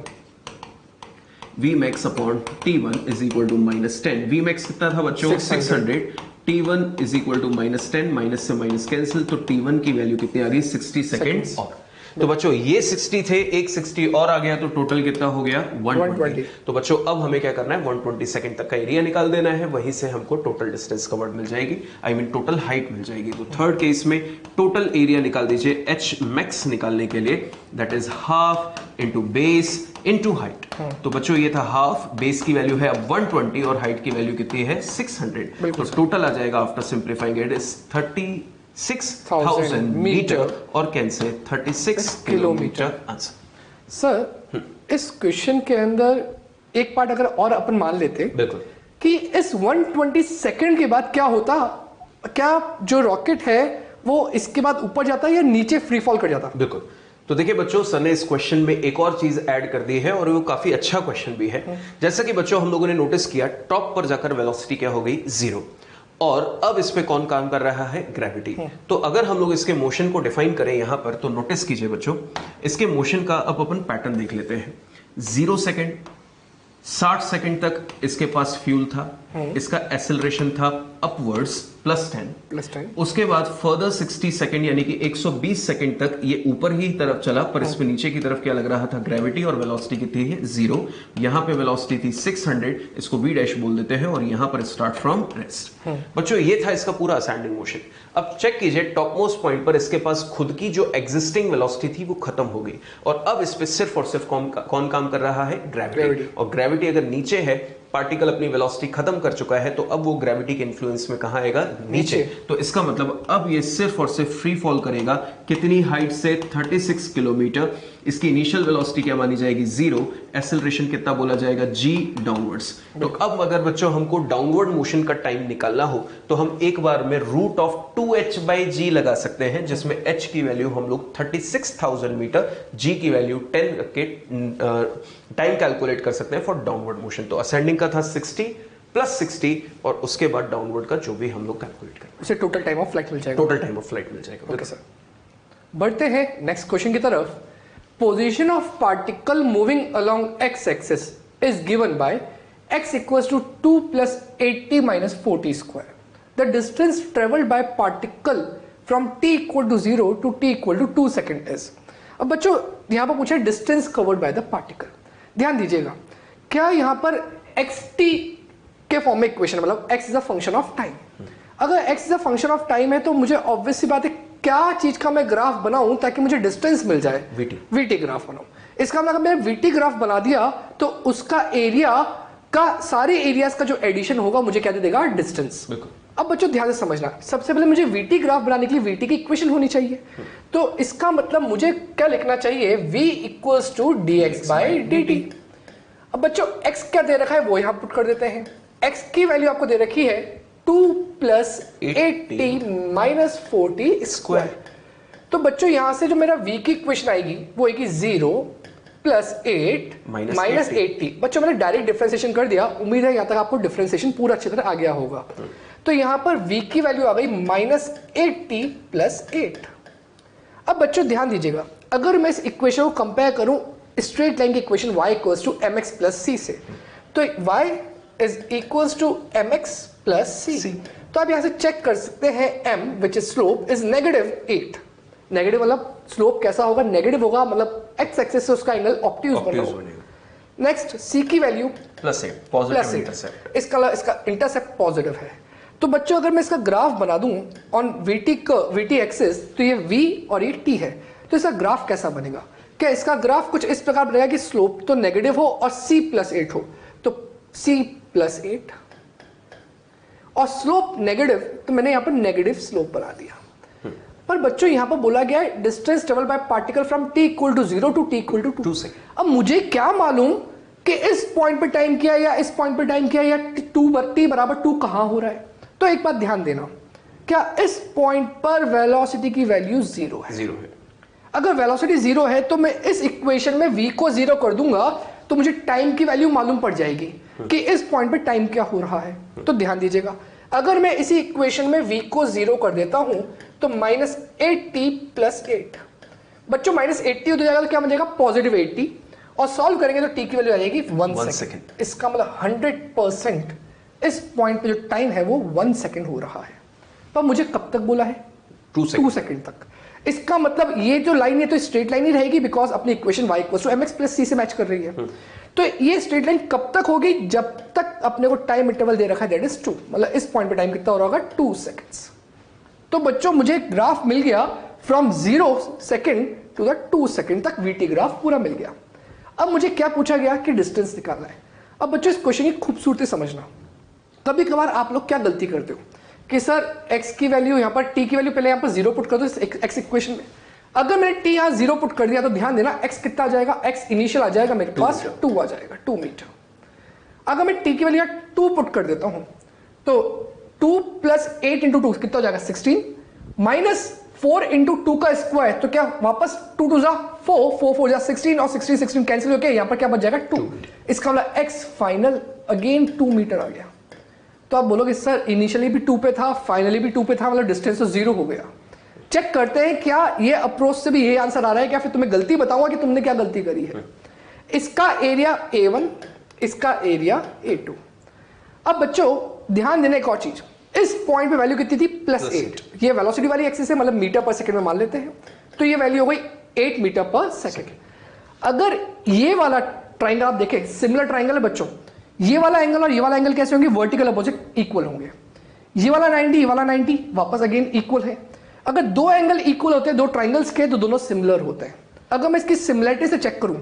Vmax upon T1 is equal to -10। Vmax कितना था बच्चों, 600। T1 is equal to -10, minus से माइनस कैंसिल, तो T1 की वैल्यू कितनी आ गई, 60 सेकेंड। और तो बच्चों ये 60 थे, एक 60 और आ गया, तो टोटल कितना हो गया, 120। तो बच्चों अब हमें क्या करना है, 120 सेकंड तक का एरिया निकाल देना है, वहीं से हमको टोटल डिस्टेंस कवर्ड मिल जाएगी, आई मीन टोटल हाइट मिल जाएगी। तो थर्ड केस में टोटल एरिया निकाल दीजिए Hmax निकालने के लिए, that is half into base into height. तो बच्चों ये था हाफ, बेस की वैल्यू है अब 120 और हाइट की वैल्यू कितनी है 600। तो टोटल आ जाएगा after simplifying it is 36,000 metre और can say 36 kilometre answer. Sir इस क्वेश्चन के अंदर एक पार्ट अगर और अपन मान लेते, बिल्कुल, कि इस 120 सेकंड के बाद क्या होता, क्या जो रॉकेट है वो इसके बाद ऊपर जाता है या नीचे फ्री फॉल कर जाता। बिल्कुल। तो देखिए बच्चों, सर ने इस क्वेश्चन में एक और चीज ऐड कर दी है और वो काफी अच्छा क्वेश्चन भी है। जैसा कि बच्चों हम लोगों ने नोटिस किया, टॉप पर जाकर वेलोसिटी क्या हो गई, 0, और अब इस पे कौन काम कर रहा है, ग्रेविटी। तो अगर हम लोग इसके मोशन को डिफाइन करें यहां पर, तो नोटिस कीजिए बच्चों, इसके मोशन का अब अपन पैटर्न देख लेते हैं। 0 सेकेंड, 60 सेकेंड तक इसके पास फ्यूल था, इसका एक्सेलरेशन था अपवर्ड्स +10, उसके बाद फर्दर 60 सेकेंड यानी कि 120 सेकेंड तक ये ऊपर ही तरफ चला, पर इसमें नीचे की तरफ क्या लग रहा था, ग्रेविटी, और वेलोसिटी कितनी है, 0। यहां पे वेलोसिटी थी 600, इसको V' बोल देते हैं, और यहां पर स्टार्ट फ्रॉम रेस्ट। बच्चों ये था इसका पूरा असेंडिंग मोशन। अब चेक कीजिए, टॉप मोस्ट पॉइंट पर इसके पास खुद की जो एग्जिस्टिंग वेलोसिटी थी वो खत्म हो गई, और अब इस पे सिर्फ और सिर्फ कौन काम कर रहा है, ग्रेविटी। और ग्रेविटी अगर नीचे है पार्टिकल अपनी वेलोसिटी खत्म कर चुका है, तो अब वो ग्रेविटी के इन्फ्लुएंस में कहाँ आएगा? नीचे। तो इसका मतलब अब ये सिर्फ और सिर्फ फ्री फॉल करेगा कितनी हाइट से? 36 किलोमीटर। इसकी इनिशियल वेलोसिटी क्या मानी जाएगी? 0। एक्सेलरेशन कितना बोला जाएगा? g downwards. तो अब अगर बच्चों हमको डाउनवर्ड मोशन का टाइम निकालना हो तो हम एक बार में √2h/g लगा सकते हैं, जिसमें h की वैल्यू हम लोग 36,000 मीटर, g की वैल्यू 10 रख के टाइम कैलकुलेट कर सकते हैं फॉर डाउनवर्ड मोशन। तो असेंडिंग का था 60 + 60 और उसके बाद डाउनवर्ड का जो भी हम लोग कैलकुलेट करें, उसे टोटल टाइम ऑफ फ्लाइट मिल जाएगा। टोटल टाइम ऑफ फ्लाइट मिल जाएगा। ओके सर, बढ़ते हैं नेक्स्ट क्वेश्चन की तरफ। Position of particle moving along x axis is given by x = 2 + 80 - 40 square. The distance traveled by particle from t = 0 to t = 2 seconds is. अब बच्चों यहां पर पूछा distance covered by the particle. ध्यान दीजिएगा, क्या यहां पर xt के फॉर्म में इक्वेशन, मतलब x is a function of time. अगर x is a function of time है तो मुझे ऑब्वियस सी बात है क्या चीज का मैं ग्राफ बनाऊं ताकि मुझे डिस्टेंस मिल जाए? vt ग्राफ बनाऊं। इसका मतलब मैं vt ग्राफ बना दिया तो उसका एरिया का सारे एरियाज का जो एडिशन होगा मुझे क्या दे देगा? डिस्टेंस। अब बच्चों ध्यान से समझना, सबसे पहले मुझे vt ग्राफ बनाने के लिए vt की इक्वेशन होनी चाहिए। तो इसका मतलब मुझे क्या लिखना चाहिए? v = dx/dt। अब बच्चों x क्या दे रखा है वो यहां पुट कर देते हैं। x की वैल्यू आपको दे रखी है 2 + 80 - 40 स्क्वायर। तो बच्चों यहां से जो मेरा v की इक्वेशन आएगी वो आएगी 0 + 8 - 80। बच्चों मैंने डायरेक्ट डिफरेंशिएशन कर दिया, उम्मीद है यहां तक आपको डिफरेंशिएशन पूरा अच्छी तरह आ गया होगा। तो यहां पर v की वैल्यू आ गई -80 + 8। अब बच्चों ध्यान दीजिएगा, अगर मैं इस इक्वेशन को कंपेयर करूं स्ट्रेट लाइन की इक्वेशन y = mx + c से, तो y = mx + c। तो आप यहां से चेक कर सकते हैं m which is slope is -8। Negative मतलब स्लोप कैसा होगा? नेगेटिव होगा, मतलब x एक्सिस से उसका एंगल ऑब्ट्यूज बनेगा। नेक्स्ट c की वैल्यू +8 पॉजिटिव इंटरसेप्ट। इसका इंटरसेप्ट पॉजिटिव है। तो बच्चों अगर मैं इसका ग्राफ बना दूं ऑन vt एक्सिस, तो ये v और ये t है, तो इसका ग्राफ कैसा बनेगा? क्या इसका ग्राफ कुछ इस प्रकार बनेगा कि स्लोप तो नेगेटिव हो और c + 8 हो, तो c + 8 और स्लोप नेगेटिव, तो मैंने यहां पर नेगेटिव स्लोप बना दिया। पर बच्चों यहां पर बोला गया है distance travel by particle from t = 0 to t = 2 second. अब मुझे क्या मालूम कि इस पॉइंट पे टाइम किया या इस पॉइंट पे टाइम किया या t = 2 कहां हो रहा है? तो एक बात ध्यान देना, क्या इस पॉइंट पर वेलोसिटी की वैल्यू 0 है? 0 है। अगर वेलोसिटी 0 है तो मैं इस इक्वेशन में v को 0 कर दूंगा तो मुझे टाइम की वैल्यू मालूम पड़ जाएगी कि इस पॉइंट पे टाइम क्या हो रहा है। तो ध्यान दीजिएगा, अगर मैं इसी इक्वेशन में v को 0 कर देता हूं तो -80 + 8। बच्चों -80 हो जाएगा तो क्या बन जाएगा? +80। और सॉल्व करेंगे तो t की वैल्यू आ जाएगी 1 सेकंड। इसका मतलब 100% इस पॉइंट पे जो टाइम है वो 1 सेकंड हो रहा है। पर मुझे कब तक बोला है? 2 सेकंड तक। इसका मतलब ये जो लाइन है तो स्ट्रेट लाइन ही रहेगी, बिकॉज अपनी इक्वेशन y = mx + c से मैच कर रही है। तो ये स्ट्रेट लाइन कब तक होगी? जब तक अपने को टाइम इंटरवल दे रखा है दैट इज 2, मतलब इस पॉइंट पे टाइम कितना हो रहा होगा? 2 सेकंड्स। तो बच्चों मुझे ग्राफ मिल गया from 0 second to the 2 second तक vt ग्राफ पूरा मिल गया। अब मुझे क्या पूछा गया कि डिस्टेंस निकालना है। अब बच्चों इस क्वेश्चन की खूबसूरती समझना, कभी कभार आप लोग क्या गलती करते हो कि सर x की वैल्यू यहाँ पर t की वैल्यू पहले यहाँ पर 0 पुट कर दो x इक्वेशन में। अगर मैंने t यहाँ 0 पुट कर दिया तो ध्यान देना x कितना आ जाएगा? x इनिशियल आ जाएगा मेरे पास 2 आ जाएगा, 2 मीटर। अगर मैं t की वैल्यू यहाँ 2 पुट कर देता हूं तो 2 + 8 × 2 कितना हो जाएगा? 16 -4 × 2 का स्क्वायर, तो क्या वापस 2 × 2 = 4, 4 × 4 = 16 और 16 16 कैंसिल होकर यहाँ पर क्या बच जाएगा? 2। इसका मतलब x फाइनल अगेन 2 मीटर आ गया। तो आप बोलोगे सर इनिशियली भी 2 पे था, फाइनली भी 2 पे था, मतलब डिस्टेंस तो 0 हो गया। चेक करते हैं क्या ये अप्रोच से भी ये आंसर आ रहा है क्या, फिर तुम्हें गलती बताऊंगा कि तुमने क्या गलती करी है। इसका एरिया A1, इसका एरिया A2। अब बच्चों ध्यान देने एक और चीज, इस पॉइंट पे वैल्यू कितनी थी? +8। ये वेलोसिटी वाली एक्सिस है, मतलब मीटर पर सेकंड में मान लेते हैं, तो ये वैल्यू हो गई 8 मीटर पर सेकंड। अगर ये वाला ट्राइंगल आप देखें, सिमिलर ट्राइंगल है बच्चों, ये वाला एंगल और ये वाला एंगल कैसे होंगे? वर्टिकल अपोजिट इक्वल होंगे। ये वाला 90, ये वाला 90 वापस अगेन इक्वल है। अगर दो एंगल इक्वल होते हैं दो ट्राइंगल्स के, तो दोनों सिमिलर होते हैं। अगर मैं इसकी सिमिलरिटी से चेक करूं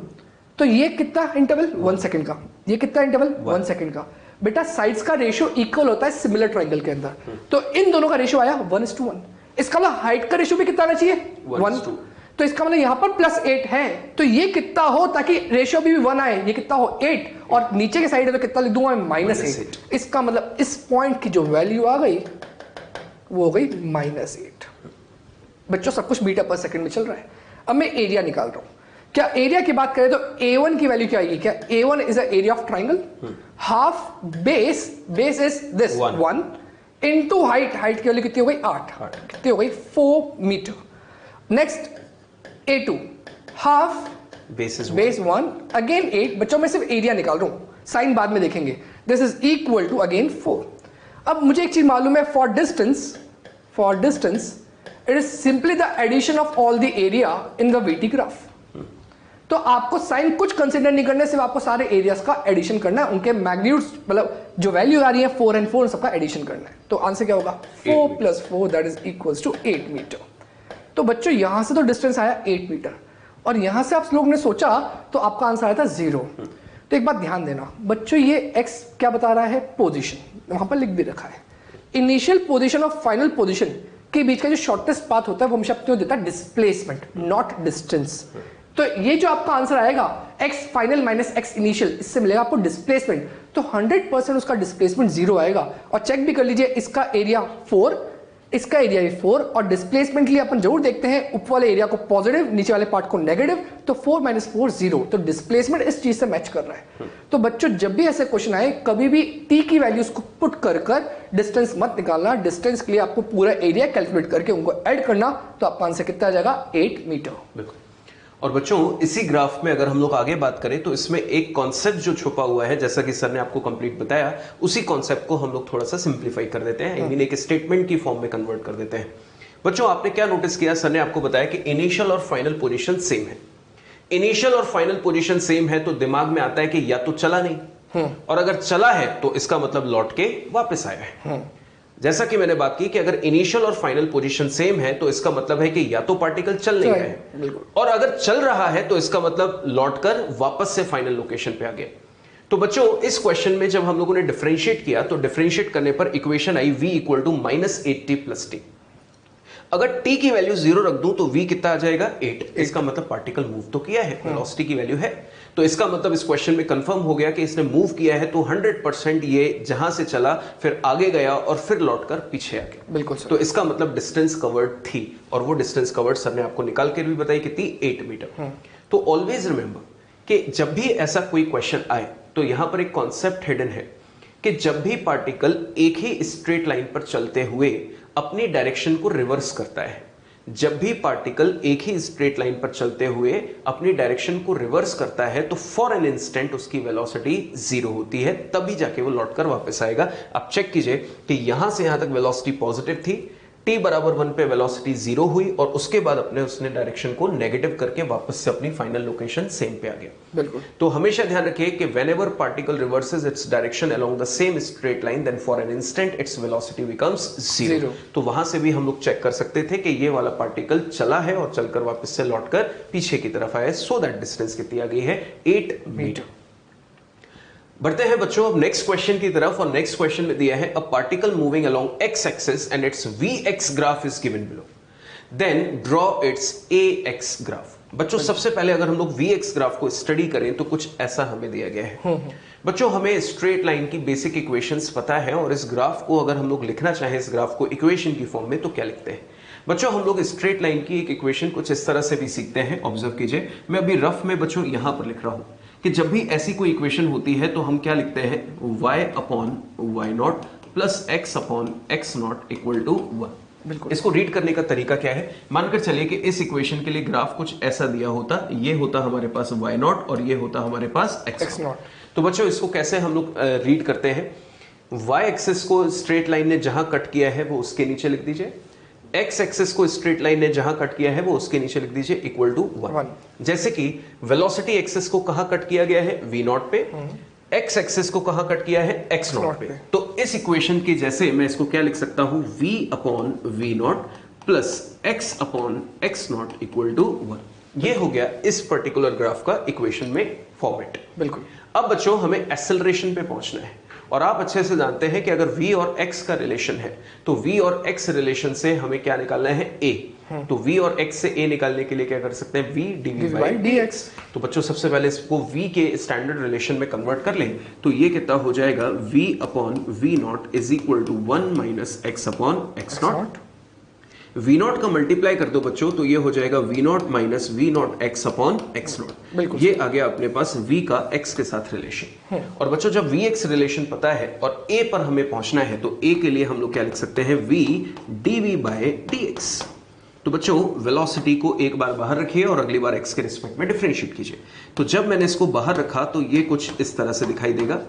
तो ये कितना इंटरवल 1 सेकंड का, ये कितना इंटरवल 1 सेकंड का। बेटा साइड्स का रेशियो इक्वल होता है सिमिलर ट्रायंगल के अंदर, तो इन दोनों का रेशियो आया 1:1। इसका मतलब हाइट का रेशियो भी कितना आना चाहिए 1, तो इसका मतलब यहां पर +8 है, तो ये कितना हो ताकि रेशियो भी 1 आए, ये कितना हो 8, और नीचे के साइड है तो कितना लिख दूंगा -8। इसका मतलब इस पॉइंट की जो वैल्यू आ गई वो हो गई -8। बच्चों सब कुछ मीटर पर सेकंड में चल रहा है। अब मैं एरिया निकाल रहा हूं। क्या एरिया की बात करें तो A1 की वैल्यू क्या आएगी, क्या A1 is area of triangle, half base is this 1 into height, height की वैल्यू कितनी हो गई 8, कितनी हो गई 4 metre. Next A2 half base 1 again 8। बच्चों मैं सिर्फ एरिया निकाल रहा हूं, साइन बाद में देखेंगे। This is equal to again 4। अब मुझे एक चीज मालूम है, for distance it is simply the addition of all the area in the VT graph. तो आपको साइन कुछ कंसीडर नहीं करना, सिर्फ आपको सारे एरियाज का एडिशन करना है, उनके मैग्नीट्यूड्स मतलब जो वैल्यू आ रही है 4 and 4 सबका एडिशन करना है। तो आंसर क्या होगा 4 + 4 that is equals to 8 metre. तो बच्चों यहां से तो डिस्टेंस आया 8 मीटर, और यहां से आप लोगों ने सोचा तो आपका आंसर आया था 0। तो एक बात ध्यान देना बच्चों, ये x क्या बता रहा है, पोजीशन, वहां पर लिख भी रखा है। इनिशियल पोजीशन और फाइनल पोजीशन के बीच का जो शॉर्टेस्ट पाथ होता है वो हमेशा आपको देता है डिस्प्लेसमेंट, नॉट डिस्टेंस। तो ये जो आपका आंसर आएगा x final minus x initial, इससे मिलेगा आपको डिस्प्लेसमेंट। तो 100% उसका डिस्प्लेसमेंट 0 आएगा। और चेक भी कर लीजिए, इसका एरिया 4, इसका एरिया भी 4, और डिस्प्लेसमेंट के लिए अपन जरूर देखते हैं ऊपर वाले एरिया को पॉजिटिव, नीचे वाले पार्ट को नेगेटिव। तो 4 - 4 0, तो डिस्प्लेसमेंट इस चीज से मैच कर रहा है। तो बच्चों जब भी ऐसे क्वेश्चन आए कभी भी t की वैल्यूज को पुट कर डिस्टेंस मत निकालना। डिस्टेंस के लिए आपको पूरा एरिया कैलकुलेट करके उनको ऐड करना, तो आपका आंसर कितना आ जाएगा 8 मीटर। और बच्चों इसी ग्राफ में अगर हम लोग आगे बात करें तो इसमें एक कॉन्सेप्ट जो छुपा हुआ है, जैसा कि सर ने आपको कंप्लीट बताया, उसी कॉन्सेप्ट को हम लोग थोड़ा सा सिंप्लीफाई कर देते हैं, आई मीन एक स्टेटमेंट की फॉर्म में कन्वर्ट कर देते हैं। बच्चों आपने क्या नोटिस किया, सर ने आपको बताया कि इनिशियल और फाइनल पोजीशन सेम है। इनिशियल और फाइनल पोजीशन सेम है तो दिमाग में आता है कि या तो चला नहीं, और अगर चला है तो इसका मतलब लौट के वापस आया है। जैसा कि मैंने बात की कि अगर इनिशियल और फाइनल पोजीशन सेम है तो इसका मतलब है कि या तो पार्टिकल चल नहीं रहे हैं, और अगर चल रहा है तो इसका मतलब लौटकर वापस से फाइनल लोकेशन पे आ गया। तो बच्चों इस क्वेश्चन में जब हम लोगों ने डिफरेंशिएट किया तो डिफरेंशिएट करने पर इक्वेशन आई v = -8t + t। अगर t की वैल्यू 0 रख दूं तो v कितना आ जाएगा 8। इसका मतलब पार्टिकल मूव तो किया है, वेलोसिटी की वैल्यू है, तो इसका मतलब इस क्वेश्चन में कंफर्म हो गया कि इसने मूव किया है। तो 100% ये जहां से चला फिर आगे गया और फिर लौटकर पीछे आ गया। बिल्कुल सर। तो इसका मतलब डिस्टेंस कवर्ड थी, और वो डिस्टेंस कवर्ड सर ने आपको निकाल के भी बताई कितनी 8 मीटर। तो ऑलवेज रिमेंबर कि जब भी ऐसा कोई क्वेश्चन आए तो यहां पर एक कॉन्सेप्ट हिडन है कि जब भी पार्टिकल एक ही स्ट्रेट लाइन पर चलते हुए अपनी डायरेक्शन को रिवर्स करता है, जब भी पार्टिकल एक ही स्ट्रेट लाइन पर चलते हुए अपनी डायरेक्शन को रिवर्स करता है तो फॉर एन इंस्टेंट उसकी वेलोसिटी 0 होती है, तभी जाके वो लौटकर वापस आएगा। आप चेक कीजिए कि यहां से यहां तक वेलोसिटी पॉजिटिव थी, t = 1 पे वेलोसिटी 0 हुई, और उसके बाद उसने डायरेक्शन को नेगेटिव करके वापस से अपनी फाइनल लोकेशन सेम पे आ गया। बिल्कुल। तो हमेशा ध्यान रखिए कि whenever particle reverses its direction along the same straight line, then for an instant its velocity becomes 0। तो वहां से भी हम लोग चेक कर सकते थे कि ये वाला पार्टिकल चला है और चलकर वापस से लौटकर पीछे की तरफ आया, सो दैट डिस्टेंस कितनी आ गई है 8 मीटर। बढ़ते हैं बच्चों अब नेक्स्ट क्वेश्चन की तरफ, और नेक्स्ट क्वेश्चन में दिया है a particle moving along x axis and its vx graph is given below, then draw its ax graph. बच्चों सबसे पहले अगर हम लोग vx ग्राफ को स्टडी करें तो कुछ ऐसा हमें दिया गया है। बच्चों हमें स्ट्रेट लाइन की बेसिक इक्वेशंस पता है, और इस ग्राफ को अगर हम लोग लिखना चाहें इस ग्राफ को इक्वेशन की फॉर्म में तो क्या लिखते हैं। बच्चों हम लोग स्ट्रेट लाइन की एक इक्वेशन कुछ इस तरह से भी सीखते हैं। ऑब्जर्व कीजिए, मैं अभी रफ में बच्चों यहां पर लिख रहा हूं कि जब भी ऐसी कोई इक्वेशन होती है तो हम क्या लिखते हैं, y/y0 + x/x0 = 1। बिल्कुल। इसको रीड करने का तरीका क्या है, मानकर चलिए कि इस इक्वेशन के लिए ग्राफ कुछ ऐसा दिया होता, ये होता हमारे पास y0 और ये होता हमारे पास x0। तो बच्चों इसको कैसे हम लोग रीड करते हैं, y एक्सिस को स्ट्रेट लाइन ने जहां कट किया है वो उसके नीचे लिख दीजिए, x एक्सिस को स्ट्रेट लाइन ने जहां कट किया है वो उसके नीचे लिख दीजिए = 1। जैसे कि वेलोसिटी एक्सिस को कहां कट किया गया है v0 पे, x एक्सिस को कहां कट किया है x0 पे। तो इस इक्वेशन के जैसे मैं इसको क्या लिख सकता हूं, v/v0 + x/x0 = 1। ये हो गया इस पर्टिकुलर ग्राफ का इक्वेशन में फॉर्मेट। बिल्कुल। अब बच्चों हमें एक्सेलरेशन पे पहुंचना है और आप अच्छे से जानते हैं कि अगर v और x का रिलेशन है तो v और x रिलेशन से हमें क्या निकालना है a। तो v और x से a निकालने के लिए क्या कर सकते हैं, v dv by dx। तो बच्चों सबसे पहले इसको v के स्टैंडर्ड रिलेशन में कन्वर्ट कर लें तो ये कितना हो जाएगा, v upon v not is equal to 1 minus x upon x not. v not का मल्टीप्लाई कर दो बच्चों तो ये हो जाएगा v not minus v not x upon x not. ये आ गया अपने पास v का x के साथ रिलेशन। और बच्चों जब vx रिलेशन पता है और a पर हमें पहुंचना है तो a के लिए हम लोग क्या लिख सकते हैं, v dv बाय dx। तो बच्चों वेलोसिटी को एक बार बाहर रखिए और अगली बार x के रिस्पेक्ट में डिफरेंशिएट कीजिए। तो जब मैंने इसको बाहर रखा तो ये कुछ इस तरह से दिखाई देगा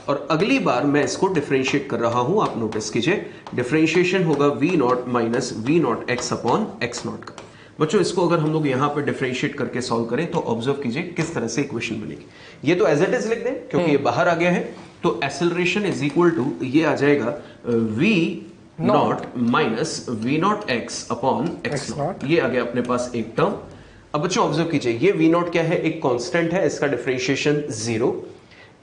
और अगली बार मैं इसको डिफरेंशिएट कर रहा हूं, आप नोटिस कीजिए डिफरेंशिएशन होगा v not minus v not x upon x not का। बच्चों इसको अगर हम लोग यहां पे डिफरेंशिएट करके सॉल्व करें तो ऑब्जर्व कीजिए किस तरह से इक्वेशन बनेगी। ये तो एज इट इज लिख दें क्योंकि ये बाहर आ गया है। तो एक्सेलरेशन इज इक्वल टू ये आ जाएगा v not minus v not x upon x not. ये आ गया अपने पास एक टर्म। अब बच्चों ऑब्जर्व कीजिए ये v नॉट क्या है, एक कांस्टेंट है, इसका डिफरेंशिएशन 0।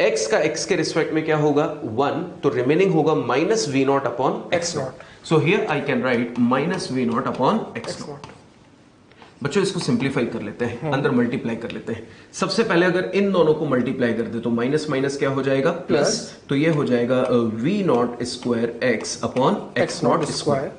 x का x के रिस्पेक्ट में क्या होगा 1, तो रिमेनिंग होगा minus v not upon x not. So here I can right minus v not upon x not. बच्चों इसको सिंप्लीफाई कर लेते हैं, अंदर मल्टीप्लाई कर लेते हैं। सबसे पहले अगर इन दोनों को मल्टीप्लाई कर दे तो माइनस माइनस क्या हो जाएगा, प्लस। तो ये हो जाएगा v not square x upon x not square.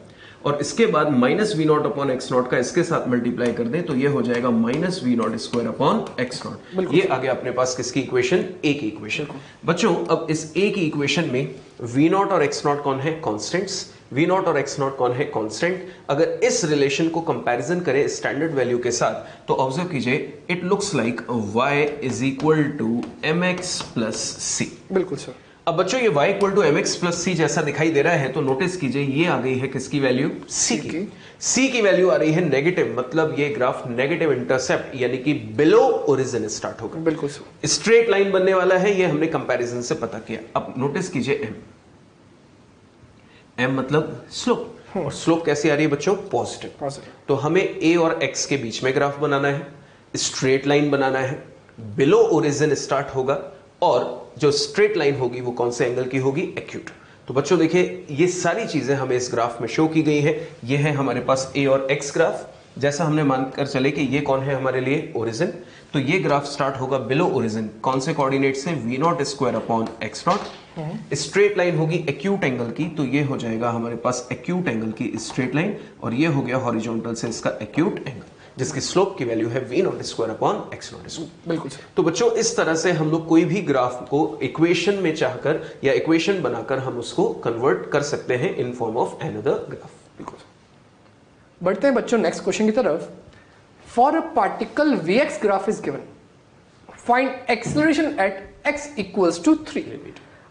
और इसके बाद minus V not upon X not का इसके साथ मल्टीप्लाई कर दें तो ये हो जाएगा minus V not square upon X not. ये आ गया अपने पास किसकी इक्वेशन, ए की इक्वेशन। बच्चों अब इस ए की इक्वेशन में वी नॉट और एक्स नॉट कौन है, कॉन्स्टेंट्स। वी नॉट और एक्स नॉट कौन है, कांस्टेंट। अगर इस रिलेशन को कंपैरिजन करें स्टैंडर्ड वैल्यू के साथ तो ऑब्जर्व कीजिए it looks like y is equal to mx plus c। बिल्कुल सर। अब बच्चों ये y equal to mx plus c जैसा दिखाई दे रहा है तो नोटिस कीजिए ये आ गई है किसकी वैल्यू, c की। c की वैल्यू आ रही है नेगेटिव, मतलब ये ग्राफ नेगेटिव इंटरसेप्ट यानी कि बिलो ओरिजिन स्टार्ट होगा। बिल्कुल सर। स्ट्रेट लाइन बनने वाला है, ये हमने कंपैरिजन से पता किया। अब नोटिस कीजिए m मतलब स्लोप, और स्लोप कैसी आ रही है बच्चों, पॉजिटिव। तो हमें a और x के बीच में ग्राफ बनाना है, स्ट्रेट लाइन बनाना है, बिलो ओरिजिन स्टार्ट होगा और जो स्ट्रेट लाइन होगी वो कौन से एंगल की होगी, एक्यूट। तो बच्चों देखिए ये सारी चीजें हमें इस ग्राफ में शो की गई है। ये है हमारे पास a और x ग्राफ, जैसा हमने मानकर चले कि ये कौन है हमारे लिए, ओरिजिन। तो ये ग्राफ स्टार्ट होगा बिलो ओरिजिन, कौन से कोऑर्डिनेट से, v not square upon x not. Straight line होगी एक्यूट एंगल की, तो ये हो जाएगा हमारे पास एक्यूट एंगल की स्ट्रेट लाइन, और ये हो गया हॉरिजॉन्टल से इसका एक्यूट एंगल जिसकी स्लोप की वैल्यू है v not square upon x not square. बिल्कुल सर। तो बच्चों इस तरह से हम लोग कोई भी ग्राफ को इक्वेशन में चाहकर या इक्वेशन बनाकर हम उसको कन्वर्ट कर सकते हैं in form of another graph. बिल्कुल। बढ़ते हैं बच्चों नेक्स्ट क्वेश्चन की तरफ। For a particle vx graph is given, find acceleration at x equals to 3।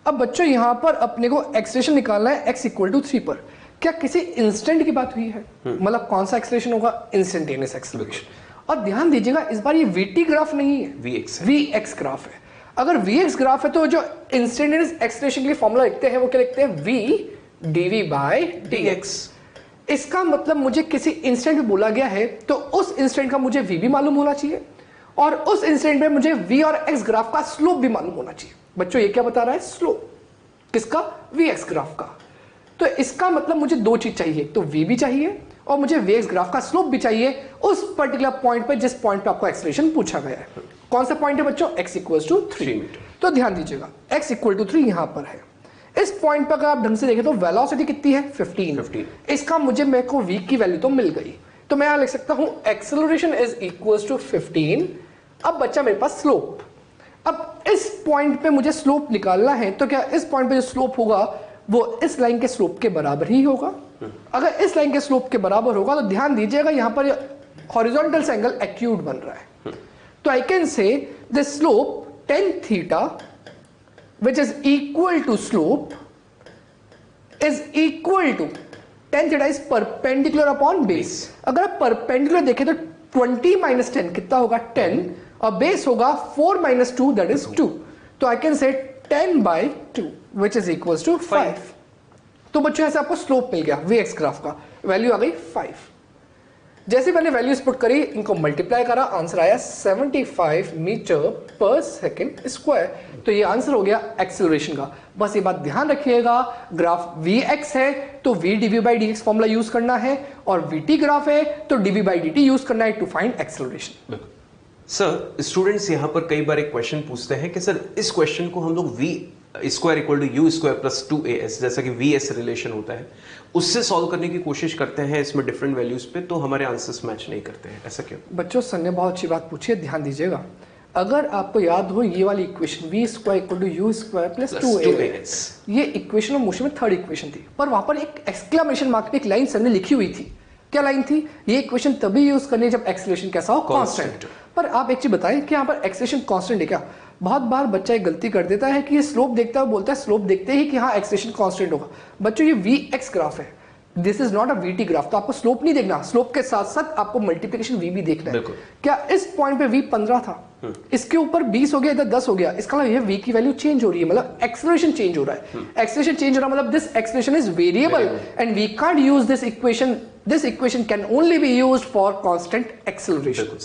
अब बच्चों यहां पर अपने को एक्सेलरेशन निकालना है x इक्वल टू 3 पर। क्या किसी इंस्टेंट की बात हुई है, मतलब कौन सा एक्सेलरेशन होगा, इंस्टेंटेनियस एक्सेलरेशन। और ध्यान दीजिएगा इस बार ये vt ग्राफ नहीं है, vx ग्राफ है। अगर vx ग्राफ है तो जो इंस्टेंटेनियस एक्सेलरेशन के लिए फॉर्मूला लिखते हैं वो क्या लिखते हैं, v dv by dx। इसका मतलब मुझे किसी इंस्टेंट में बोला गया है तो उस इंस्टेंट का मुझे v भी मालूम होना चाहिए और उस इंस्टेंट में मुझे v और x ग्राफ का स्लोप भी मालूम होना चाहिए। बच्चों ये क्या बता रहा है, स्लोप किसका, vx ग्राफ का। तो इसका मतलब मुझे दो चीज चाहिए, तो v भी चाहिए और मुझे vx ग्राफ का स्लोप भी चाहिए उस पर्टिकुलर पॉइंट पे जिस पॉइंट पे आपको एक्सेलरेशन पूछा गया है। कौन सा पॉइंट है बच्चों, x इक्वल टू 3। तो ध्यान दीजिएगा x इक्वल टू 3 यहां पर है। इस पॉइंट पर अगर आप ढंग से देखें तो वेलोसिटी कितनी है, 15। इसका मेरे को v की वैल्यू तो मिल गई, तो मैं यहां लिख सकता हूं एक्सेलरेशन इज इक्वल टू 15। अब बच्चा मेरे पास स्लोप, अब इस पॉइंट पे मुझे स्लोप निकालना है तो क्या इस पॉइंट पे जो स्लोप होगा वो इस लाइन के स्लोप के बराबर ही होगा। अगर इस लाइन के स्लोप के बराबर होगा तो ध्यान दीजिएगा यहां पर हॉरिजॉन्टल से एंगल एक्यूट बन रहा है। तो आई कैन से the slope tan theta which is equal to slope is equal to tan theta is perpendicular upon base। अगर आप perpendicular देखें तो 20 minus 10 कितना होगा, 10, और बेस होगा 4 minus 2 that is 2। तो आई कैन से 10 by 2 which is equals to 5। तो बच्चों ऐसे आपको स्लोप मिल गया vx ग्राफ का, वैल्यू आ गई 5। जैसे मैंने वैल्यूज पुट करी, इनको मल्टीप्लाई करा, आंसर आया 75 मीटर पर सेकेंड स्क्वायर। तो ये आंसर हो गया एक्सेलरेशन का। बस ये बात ध्यान रखिएगा, ग्राफ Vx है तो v dv/dx फॉर्मूला यूज करना है, और vt ग्राफ है तो dv/dt यूज करना है to find acceleration. Sir students यहाँ पर कई बार एक क्वेश्चन पूछते हैं कि सर इस क्वेश्चन को हम लोग v square equal to U square plus 2as जैसा कि vs रिलेशन होता है उससे सॉल्व करने की कोशिश करते हैं इसमें डिफरेंट वैल्यूज पे, तो हमारे आंसर्स मैच नहीं करते हैं, ऐसा क्यों? बच्चों सर ने बहुत अच्छी बात पूछी है, ध्यान दीजिएगा। अगर आपको याद हो ये वाली equation v square equal to U square plus 2as, ये इक्वेशन ऑफ मोशन में थर्ड इक्वेशन थी, पर वहां पर एक एक्सक्लेमेशन मार्क पे एक लाइन सर ने लिखी हुई थी। क्या लाइन थी? ये इक्वेशन तभी यूज करनी है जब एक्सेलरेशन कैसा हो, कांस्टेंट। पर आप एक चीज बताएं कि यहाँ पर एक्सेलरेशन कांस्टेंट है क्या? बहुत बार बच्चा एक गलती कर देता है कि ये स्लोप देखता है, बोलता है स्लोप देखते ही कि हाँ एक्सेलरेशन कांस्टेंट होगा। बच्चों ये Vx ग्राफ है, this is not a Vt graph, तो आपको स्लोप नहीं देखना, स्लोप के साथ साथ आपको मल्टीप्लिकेशन V भी देखना है। क्या इस पॉइंट पे V 15 था, इसके ऊपर 20 हो गया, इधर 10 हो गया, इसका मतलब ये V की वैल्यू चेंज हो रही है, मतलब एक्सेलरेशन चेंज हो रहा है। एक्सेलरेशन चेंज हो रहा है मतलब this acceleration is variable and we can't use this equation can only be used for constant acceleration.